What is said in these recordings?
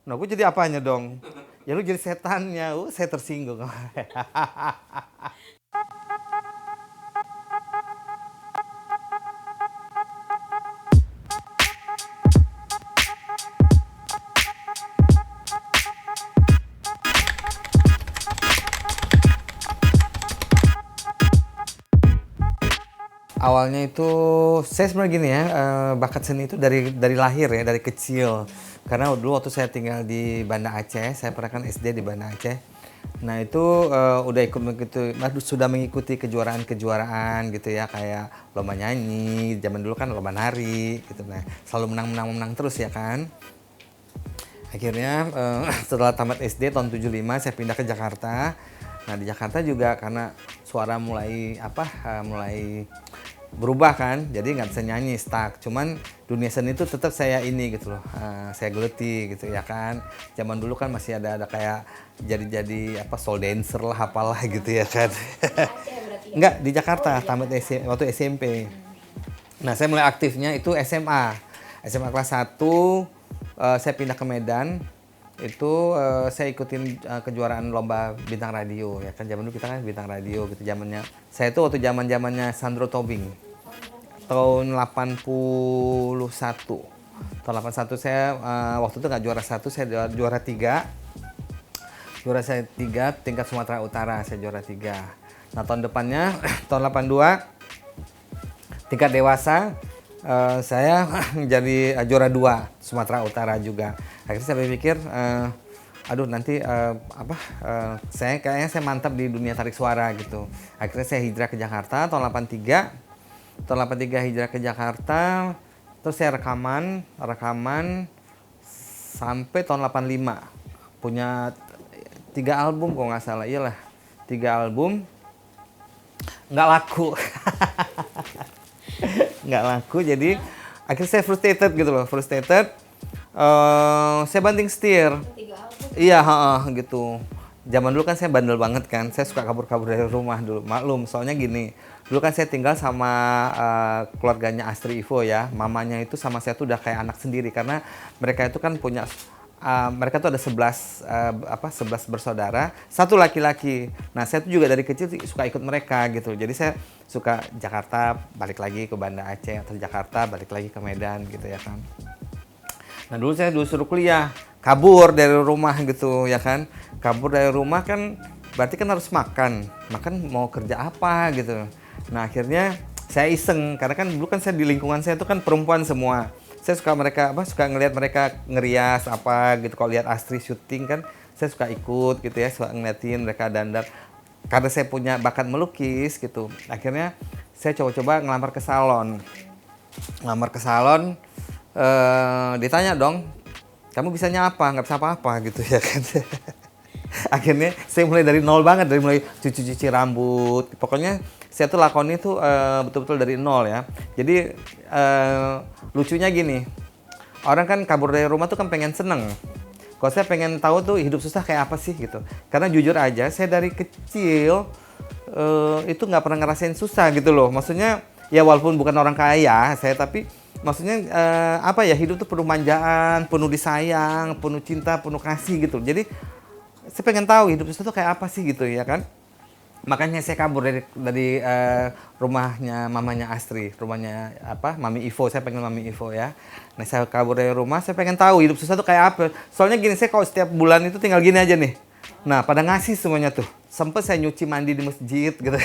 Nah, gue jadi apanya dong? Ya lu jadi setannya. Saya tersinggung. Awalnya itu saya sebenarnya gini ya, bakat seni itu dari lahir ya, dari kecil. Karena dulu waktu saya tinggal di Banda Aceh, saya pernah kan SD di Banda Aceh. Nah itu udah ikut begitu, sudah mengikuti kejuaraan-kejuaraan gitu ya, kayak lomba nyanyi, zaman dulu kan lomba nari gitu. Nah selalu menang terus ya kan. Akhirnya setelah tamat SD tahun 75 saya pindah ke Jakarta. Nah di Jakarta juga karena suara mulai berubah kan, jadi nggak bisa nyanyi stuck. Cuman dunia seni itu tetap saya ini gitu loh, saya geluti gitu ya kan. Zaman dulu kan masih ada kayak jadi soul dancer lah apalah gitu ya kan. Nggak di Jakarta, tamat waktu SMP. Nah saya mulai aktifnya itu SMA kelas 1. Saya pindah ke Medan. Itu saya ikutin kejuaraan lomba bintang radio ya kan, zaman dulu kita kan bintang radio gitu zamannya. Saya itu waktu zamannya Sandro Tobing tahun 81. Tahun 81 saya waktu itu nggak juara satu, saya juara tiga. Juara saya tiga tingkat Sumatera Utara, saya juara tiga. Nah tahun depannya tahun 82 tingkat dewasa saya menjadi juara 2 Sumatera Utara juga. Akhirnya saya berpikir, aduh nanti saya kayaknya saya mantap di dunia tarik suara gitu. Akhirnya saya hijrah ke Jakarta tahun 83. Tahun 83 hijrah ke Jakarta, terus saya rekaman sampai tahun 85. Punya 3 album kok nggak salah, iyalah 3 album. Nggak laku. Nggak laku, jadi akhirnya saya frustrated. Saya banting setir. Iya, gitu. Zaman dulu kan saya bandel banget kan, saya suka kabur-kabur dari rumah dulu. Maklum, soalnya gini, dulu kan saya tinggal sama keluarganya Astri Ivo ya. Mamanya itu sama saya tuh udah kayak anak sendiri, karena mereka itu kan punya mereka tuh ada 11 bersaudara, satu laki-laki. Nah saya tuh juga dari kecil suka ikut mereka gitu. Jadi saya suka Jakarta balik lagi ke Banda Aceh, atau Jakarta balik lagi ke Medan gitu ya kan. Nah dulu saya suruh kuliah, kabur dari rumah gitu ya kan. Kabur dari rumah kan berarti kan harus makan mau kerja apa gitu. Nah akhirnya saya iseng, karena kan dulu kan saya di lingkungan saya itu kan perempuan semua. Saya suka ngelihat mereka ngerias apa gitu. Kalau lihat Astri syuting kan saya suka ikut gitu ya, suka ngeliatin mereka dandar. Karena saya punya bakat melukis gitu, akhirnya saya coba-coba ngelamar ke salon. Ditanya dong, kamu bisanya apa? Nggak bisa apa-apa gitu ya kan. Akhirnya saya mulai dari nol banget, dari mulai cuci rambut. Pokoknya saya tuh lakonnya tuh betul-betul dari nol ya. Jadi lucunya gini, orang kan kabur dari rumah tuh kan pengen seneng. Kalau saya pengen tahu tuh hidup susah kayak apa sih gitu. Karena jujur aja, saya dari kecil itu nggak pernah ngerasain susah gitu loh. Maksudnya ya walaupun bukan orang kaya saya, tapi maksudnya hidup tuh penuh manjaan, penuh disayang, penuh cinta, penuh kasih gitu. Jadi saya pengen tahu hidup susah tuh kayak apa sih gitu ya kan. Makanya saya kabur dari rumahnya mamanya Astri, rumahnya Mami Ivo. Saya pengen Mami Ivo ya. Nah saya kabur dari rumah, saya pengen tahu hidup susah tuh kayak apa. Soalnya gini, saya kalau setiap bulan itu tinggal gini aja nih. Nah pada ngasih semuanya tuh. Sempet saya nyuci mandi di masjid gitu.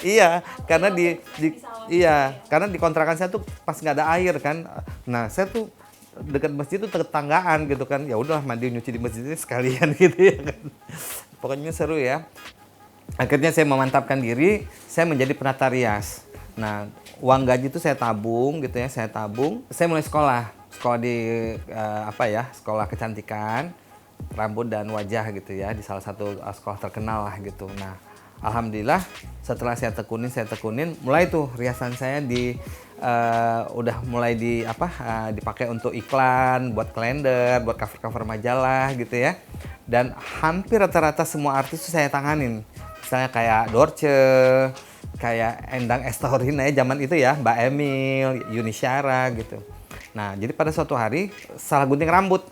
Iya, karena di kontrakan saya tuh pas nggak ada air kan. Nah saya tuh dekat masjid itu tetanggaan gitu kan, ya udah mandi nyuci di masjidnya sekalian gitu ya kan. Pokoknya seru ya. Akhirnya saya memantapkan diri, saya menjadi penata rias. Nah uang gaji itu saya tabung gitu ya, saya mulai sekolah di sekolah kecantikan rambut dan wajah gitu ya, di salah satu sekolah terkenal lah gitu. Nah alhamdulillah setelah saya tekunin mulai tuh riasan saya udah mulai dipakai untuk iklan, buat kalender, buat cover majalah gitu ya. Dan hampir rata-rata semua artis itu saya tanganin. Misalnya kayak Dorce, kayak Endang Estorina ya zaman itu ya, Mbak Emil, Yuni Syara gitu. Nah, jadi pada suatu hari salah gunting rambut,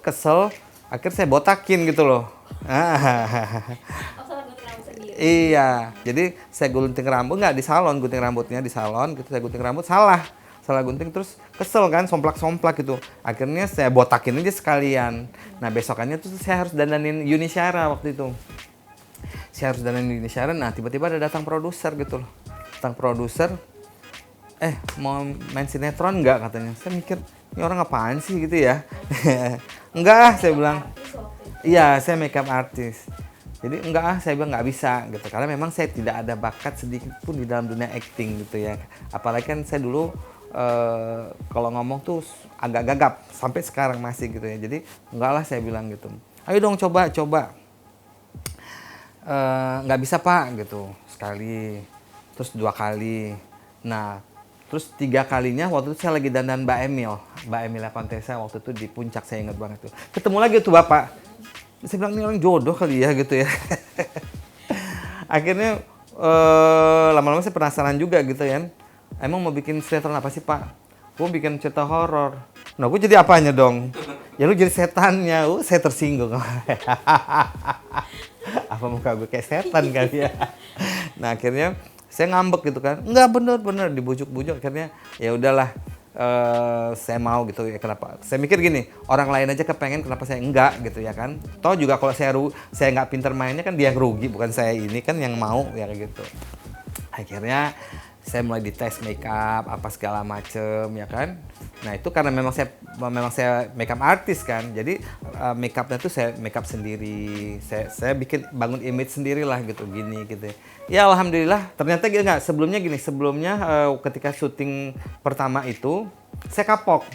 kesel, akhirnya saya botakin gitu loh. Oh, salah gunting rambut sendiri. Iya, jadi saya gunting rambut nggak di salon, gunting rambutnya di salon, gitu saya gunting rambut salah gunting terus kesel kan, somplak-somplak gitu. Akhirnya saya botakin aja sekalian. Nah besokannya tuh saya harus dandanin Yuni Syara waktu itu. Saya harus dandanin Yuni Syara, nah tiba-tiba ada datang produser gitu loh. Datang produser, mau main sinetron nggak katanya. Saya mikir, ini orang apaan sih gitu ya. Enggak, saya bilang. Artis waktu itu. Iya, saya makeup artist. Jadi enggak saya bilang nggak bisa gitu. Karena memang saya tidak ada bakat sedikit pun di dalam dunia acting gitu ya. Apalagi kan saya dulu kalau ngomong tuh agak gagap sampai sekarang masih gitu ya. Jadi enggak lah saya bilang gitu. Ayo dong coba. Nggak bisa Pak gitu. Sekali, terus 2 kali. Nah, terus 3 kalinya waktu itu saya lagi dandan Mbak Emilia Contessa waktu itu di puncak saya ingat banget tuh. Ketemu lagi tuh Bapak. Saya bilang ini orang jodoh kali ya gitu ya. Akhirnya lama-lama saya penasaran juga gitu ya. Emang mau bikin sinetron apa sih Pak? Gue bikin cerita horor. Nah gue jadi apanya dong? Ya lu jadi setannya. Saya tersinggung. Apa muka gue kayak setan kali ya? Nah akhirnya saya ngambek gitu kan. Enggak bener dibujuk-bujuk akhirnya ya udahlah. Saya mau gitu ya, kenapa saya mikir gini, orang lain aja kepengen kenapa saya enggak gitu ya kan, toh juga kalau saya nggak pinter mainnya kan dia yang rugi bukan saya ini kan yang mau ya kayak gitu. Akhirnya saya mulai dites makeup apa segala macem ya kan. Nah itu karena memang saya makeup artist kan, jadi makeupnya tuh saya makeup sendiri, saya bikin bangun image sendiri lah gitu gini gitu. Ya alhamdulillah ternyata gini nggak sebelumnya ketika syuting pertama itu saya kapok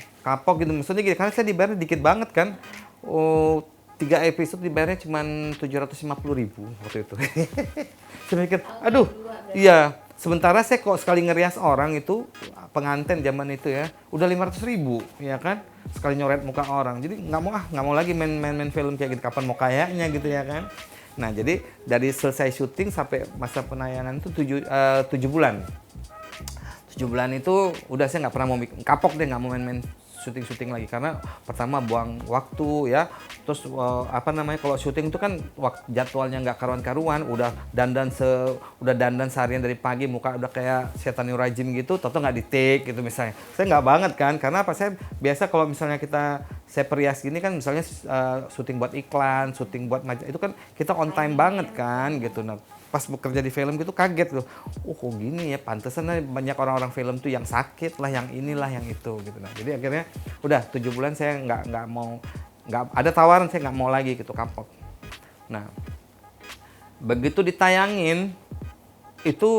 gitu maksudnya gini karena saya dibayar dikit banget kan. 3 episode dibayarnya cuma 750.000 waktu itu. Saya mikir, aduh, iya. Sementara saya kok sekali ngerias orang itu pengantin zaman itu ya, udah 500.000 ya kan, sekali nyoret muka orang. Jadi nggak mau lagi main film kayak gitu. Kapan mau kayaknya gitu ya kan. Nah jadi dari selesai syuting sampai masa penayangan itu 7 bulan. 7 bulan itu udah saya nggak pernah mau kapok deh nggak mau main syuting lagi karena pertama buang waktu ya, terus kalau syuting itu kan jadwalnya nggak karuan-karuan, udah dandan seharian dari pagi muka udah kayak setan rajin gitu, toto nggak di take gitu misalnya. Saya nggak banget kan, karena apa, saya biasa kalau misalnya saya perias gini kan misalnya syuting buat iklan, syuting buat itu kan kita on time banget kan gitu. Nah pas bekerja di film gitu kaget loh, kok gini ya, pantesan banyak orang-orang film tuh yang sakit lah, yang inilah, yang itu gitu. Nah jadi akhirnya udah 7 bulan saya nggak ada tawaran, saya nggak mau lagi gitu, kapok. Nah begitu ditayangin itu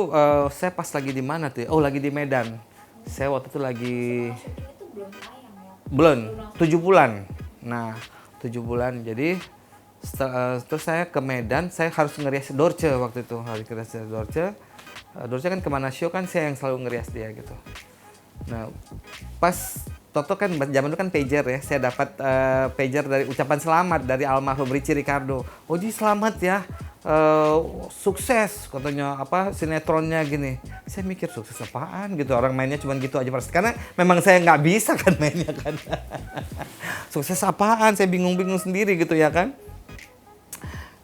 saya pas lagi di mana tuh? Lagi di Medan. Saya waktu itu lagi Syuting itu belum tayang ya? belum 7 bulan. Nah 7 bulan jadi terus saya ke Medan, saya harus ngerias Dorce waktu itu, harus ngerias Dorce. Dorce kan kemana show kan saya yang selalu ngerias dia gitu. Nah pas Toto kan zaman itu kan pager ya, saya dapat pager dari ucapan selamat dari almarhum Richie Ricardo. Ji selamat ya, sukses katanya, sinetronnya gini. Saya mikir sukses apaan gitu, orang mainnya cuma gitu aja pasti, karena memang saya nggak bisa kan mainnya kan. Sukses apaan, saya bingung sendiri gitu ya kan.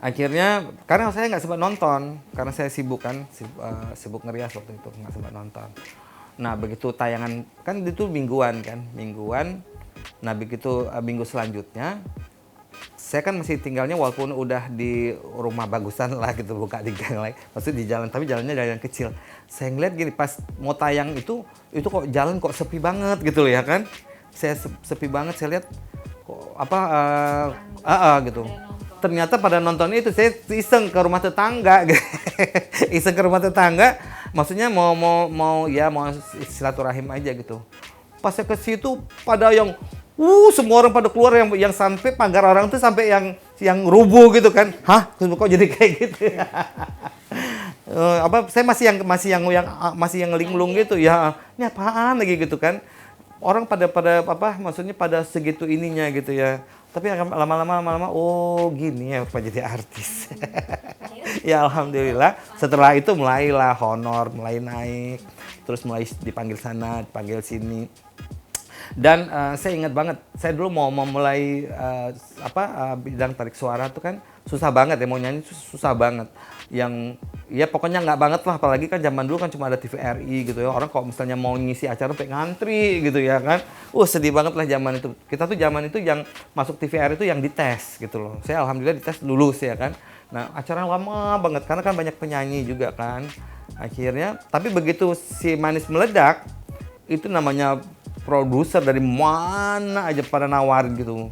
Akhirnya karena saya nggak sempat nonton karena saya sibuk kan, sibuk ngerias waktu itu, nggak sempat nonton. Nah begitu tayangan kan itu mingguan. Nah begitu minggu selanjutnya saya kan masih tinggalnya walaupun udah di rumah bagusan lah gitu, buka di gang lain, maksudnya di jalan, tapi jalannya jalan kecil. Saya ngeliat gini pas mau tayang itu kok jalan kok sepi banget gitu loh ya kan. Saya sepi banget, saya lihat kok gitu. Ternyata pada nonton itu saya iseng ke rumah tetangga, iseng ke rumah tetangga, maksudnya mau silaturahim aja gitu. Pas saya ke situ pada yang semua orang pada keluar, yang sampai pagar orang tuh sampai yang rubuh gitu kan. Hah, kok jadi kayak gitu? Saya masih yang linglung gitu ya. Ini apaan lagi gitu kan? Orang pada maksudnya pada segitu ininya gitu ya. Tapi lama-lama gini ya jadi artis. Ya alhamdulillah setelah itu mulailah honor mulai naik, terus mulai dipanggil sana dipanggil sini. Dan saya ingat banget, saya dulu mau mulai bidang tarik suara tuh kan susah banget ya, mau nyanyi susah banget. Yang ya pokoknya nggak banget lah, apalagi kan zaman dulu kan cuma ada TVRI gitu ya. Orang kalau misalnya mau ngisi acara sampai ngantri gitu ya kan. Sedih banget lah zaman itu. Kita tuh zaman itu yang masuk TVRI itu yang dites gitu loh. Saya alhamdulillah dites lulus ya kan. Nah, acara lama banget karena kan banyak penyanyi juga kan. Akhirnya, tapi begitu si Manis meledak, itu namanya produser dari mana aja pada nawarin gitu.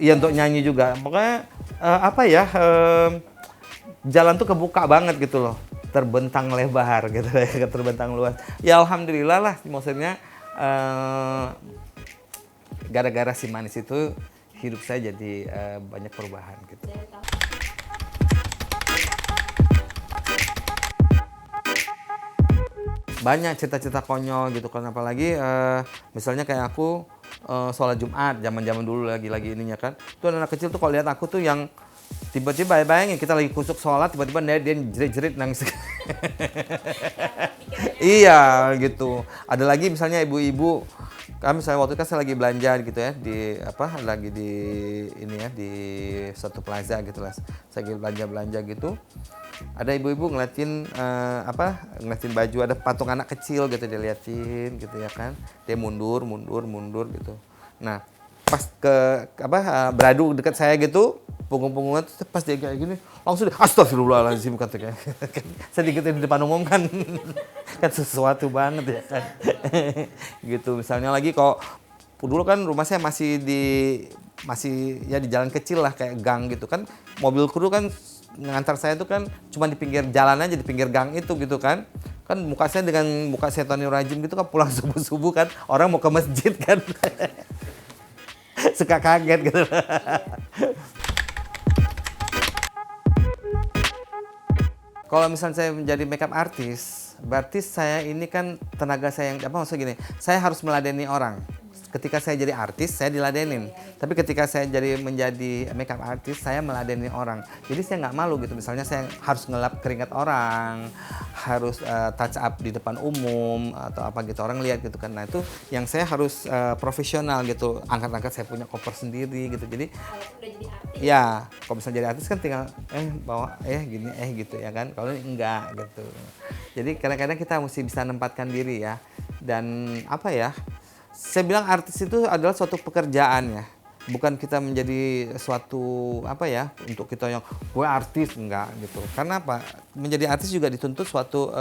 Iya, untuk nyanyi juga. Makanya jalan tuh kebuka banget gitu loh. Terbentang lebar gitu ya, terbentang luas. Ya alhamdulillah lah, maksudnya gara-gara si Manis itu hidup saya jadi banyak perubahan gitu. Banyak cita-cita konyol gitu kan, apalagi misalnya kayak aku sholat Jumat zaman dulu lagi ininya kan, tuh anak kecil tuh kalau lihat aku tuh yang tiba-tiba bayangin kita lagi kusuk sholat tiba-tiba dia jerit-jerit nangis. Iya gitu. Ada lagi misalnya ibu-ibu, kami misalnya waktu itu kan saya lagi belanja gitu ya lagi di ini ya di satu plaza gitu lah, saya lagi belanja gitu. Ada ibu-ibu ngeliatin baju, ada patung anak kecil gitu, dia liatin gitu ya kan, dia mundur gitu. Nah pas beradu dekat saya gitu, punggung-punggungnya tuh pas dia kayak gini langsung astagfirullahaladzim katanya. Sedikit di depan umum kan kan sesuatu banget ya kan. Gitu. Misalnya lagi kalau dulu kan rumah saya masih di jalan kecil lah, kayak gang gitu kan, mobil kru kan ngantar saya tuh kan cuma di pinggir jalan aja, di pinggir gang itu gitu kan muka saya dengan muka setanil rajim gitu kan, pulang subuh kan orang mau ke masjid kan. Suka kaget gitu. Kalau misalnya saya menjadi makeup artist, berarti saya ini kan tenaga saya yang maksudnya gini, saya harus meladeni orang. Ketika saya jadi artis, saya diladenin. Tapi ketika saya menjadi makeup artist, saya meladeni orang. Jadi saya nggak malu gitu. Misalnya saya harus ngelap keringat orang, harus touch up di depan umum atau apa gitu, orang lihat gitu kan. Nah itu yang saya harus profesional gitu. Angkat-angkat saya punya koper sendiri gitu. Jadi ya, kalau misalnya jadi artis kan tinggal bawa gini gitu ya kan. Kalau ini enggak gitu. Jadi kadang-kadang kita mesti bisa menempatkan diri ya. Dan saya bilang artis itu adalah suatu pekerjaan ya. Bukan kita menjadi suatu untuk kita yang gue artis, enggak gitu. Karena apa? Menjadi artis juga dituntut suatu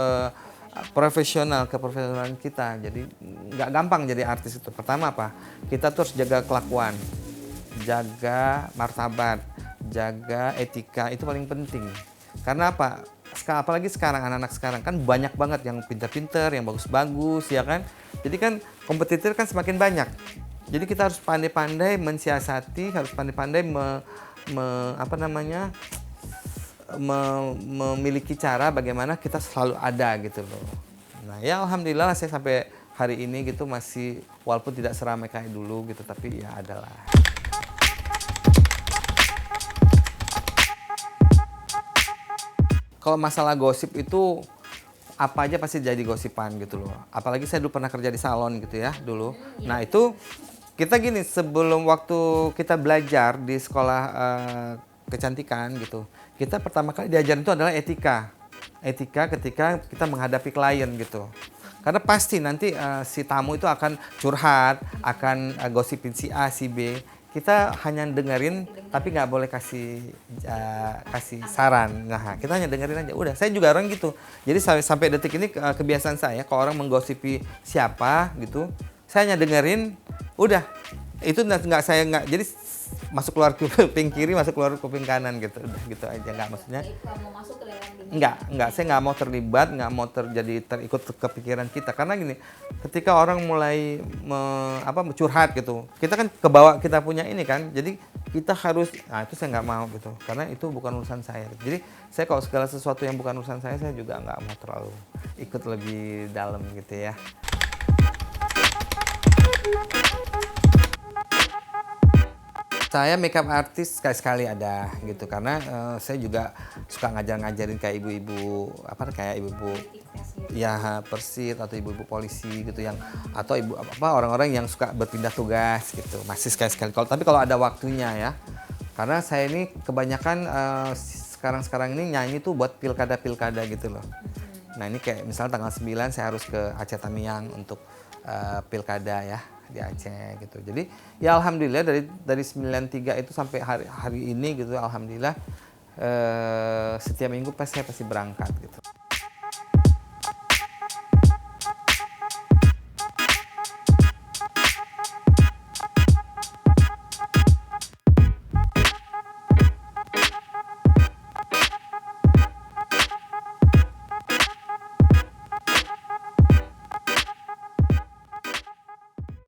keprofesionalan kita. Jadi nggak gampang jadi artis itu. Pertama apa? Kita tuh harus jaga kelakuan, jaga martabat, jaga etika, itu paling penting. Karena apa? Apalagi sekarang anak-anak sekarang kan banyak banget yang pintar-pintar, yang bagus-bagus ya kan. Jadi kan kompetitor kan semakin banyak. Jadi kita harus pandai-pandai mensiasati, harus pandai-pandai memiliki cara bagaimana kita selalu ada gitu loh. Nah ya alhamdulillah saya sampai hari ini gitu masih, walaupun tidak seramai kayak dulu gitu, tapi ya adalah. Kalau masalah gosip itu apa aja pasti jadi gosipan gitu loh. Apalagi saya dulu pernah kerja di salon gitu ya dulu. Nah itu kita gini, sebelum waktu kita belajar di sekolah kecantikan gitu, kita pertama kali diajarin itu adalah etika. Etika ketika kita menghadapi klien gitu. Karena pasti nanti si tamu itu akan curhat, akan gosipin si A, si B. Kita hanya dengerin, tapi nggak boleh kasih saran. Nah, kita hanya dengerin aja. Udah, saya juga orang gitu. Jadi sampai detik ini kebiasaan saya, kalau orang menggosipi siapa gitu, saya hanya dengerin. Udah, itu jadi masuk keluar kuping kiri, masuk keluar kuping kanan gitu. Udah, gitu aja, nggak maksudnya. Enggak, saya nggak mau terlibat, nggak mau terikut kepikiran kita. Karena gini, ketika orang mulai curhat gitu, kita kan kebawa kita punya ini kan, jadi kita harus, itu saya nggak mau gitu, karena itu bukan urusan saya. Jadi saya kalau segala sesuatu yang bukan urusan saya juga nggak mau terlalu ikut lebih dalam gitu ya. Saya makeup artist sekali-sekali ada gitu karena saya juga suka ngajarin kayak ibu-ibu kayak ibu-ibu Fitness gitu. ya persit atau ibu-ibu polisi gitu yang atau ibu orang-orang yang suka berpindah tugas gitu masih sekali-sekali tapi kalau ada waktunya ya karena saya ini kebanyakan sekarang ini nyanyi tuh buat pilkada gitu loh. Nah ini kayak misalnya tanggal 9 saya harus ke Aceh Tamiang untuk pilkada ya di Aceh gitu. Jadi ya alhamdulillah dari 93 itu sampai hari ini gitu alhamdulillah setiap minggu saya pasti berangkat gitu.